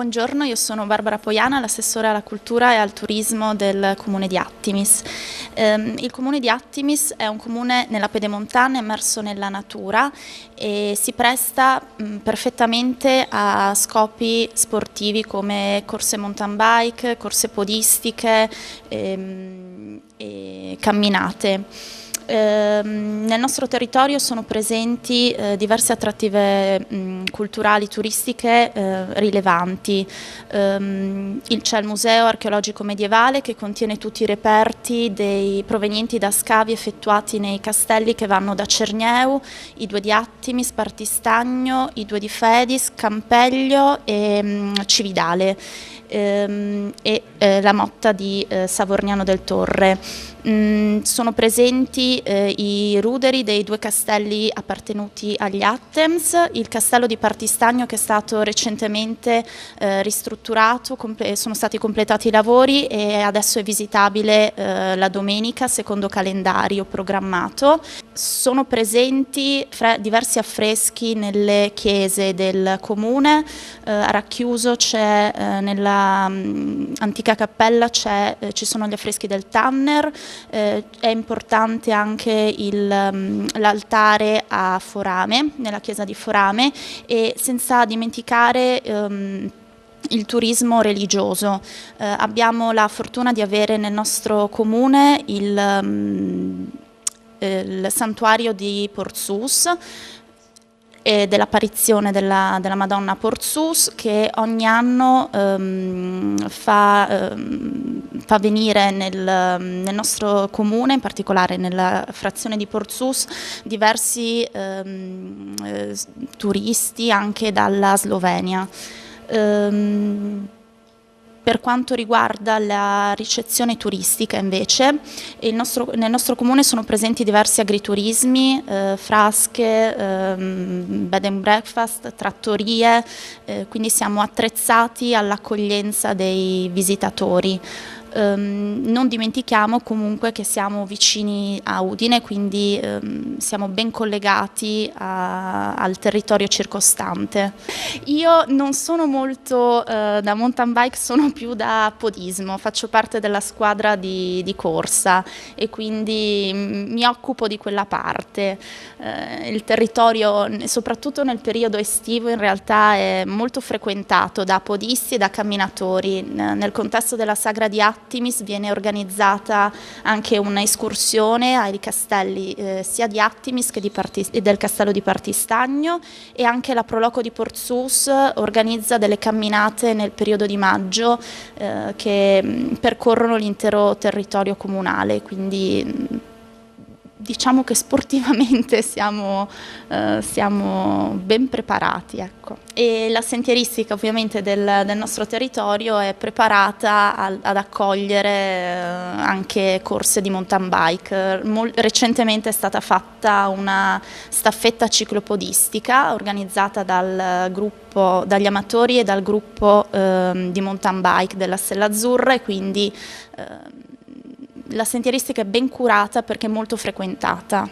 Buongiorno, io sono Barbara Poiana, l'assessore alla cultura e al turismo del comune di Attimis. Il comune di Attimis è un comune nella pedemontana immerso nella natura e si presta perfettamente a scopi sportivi come corse mountain bike, corse podistiche e camminate. Nel nostro territorio sono presenti diverse attrattive culturali, turistiche rilevanti. C'è il Museo Archeologico Medievale che contiene tutti i reperti provenienti da scavi effettuati nei castelli che vanno da Cernieu, i due di Attimis, Partistagno, i due di Fedis, Campeglio e Cividale e la motta di Savorniano del Torre. Sono presenti i ruderi dei due castelli appartenuti agli Attems, il castello di Partistagno che è stato recentemente ristrutturato, sono stati completati i lavori e adesso è visitabile la domenica secondo calendario programmato. Sono presenti diversi affreschi nelle chiese del comune, a Racchiuso c'è nella antica cappella ci sono gli affreschi del Tanner. È importante anche l'altare a Forame, nella chiesa di Forame, e senza dimenticare il turismo religioso. Abbiamo la fortuna di avere nel nostro comune il santuario di Porzus e dell'apparizione della Madonna a Porzus, che ogni anno fa venire nel nostro comune, in particolare nella frazione di Porzus, diversi turisti anche dalla Slovenia. Per quanto riguarda la ricezione turistica invece, nel nostro comune sono presenti diversi agriturismi, frasche, bed and breakfast, trattorie, quindi siamo attrezzati all'accoglienza dei visitatori. Non dimentichiamo comunque che siamo vicini a Udine, quindi siamo ben collegati al territorio circostante. Io non sono molto da mountain bike, sono più da podismo, faccio parte della squadra di corsa e quindi mi occupo di quella parte. Il territorio, soprattutto nel periodo estivo, in realtà è molto frequentato da podisti e da camminatori. Nel contesto della Sagra di Attimis viene organizzata anche un'escursione ai castelli sia di Attimis che del castello di Partistagno, e anche la Proloco di Porzus organizza delle camminate nel periodo di maggio che percorrono l'intero territorio comunale, quindi diciamo che sportivamente siamo ben preparati, ecco. E la sentieristica ovviamente del nostro territorio è preparata ad accogliere anche corse di mountain bike. Recentemente è stata fatta una staffetta ciclopodistica organizzata dagli amatori e dal gruppo di mountain bike della Stella Azzurra, e quindi la sentieristica è ben curata perché è molto frequentata.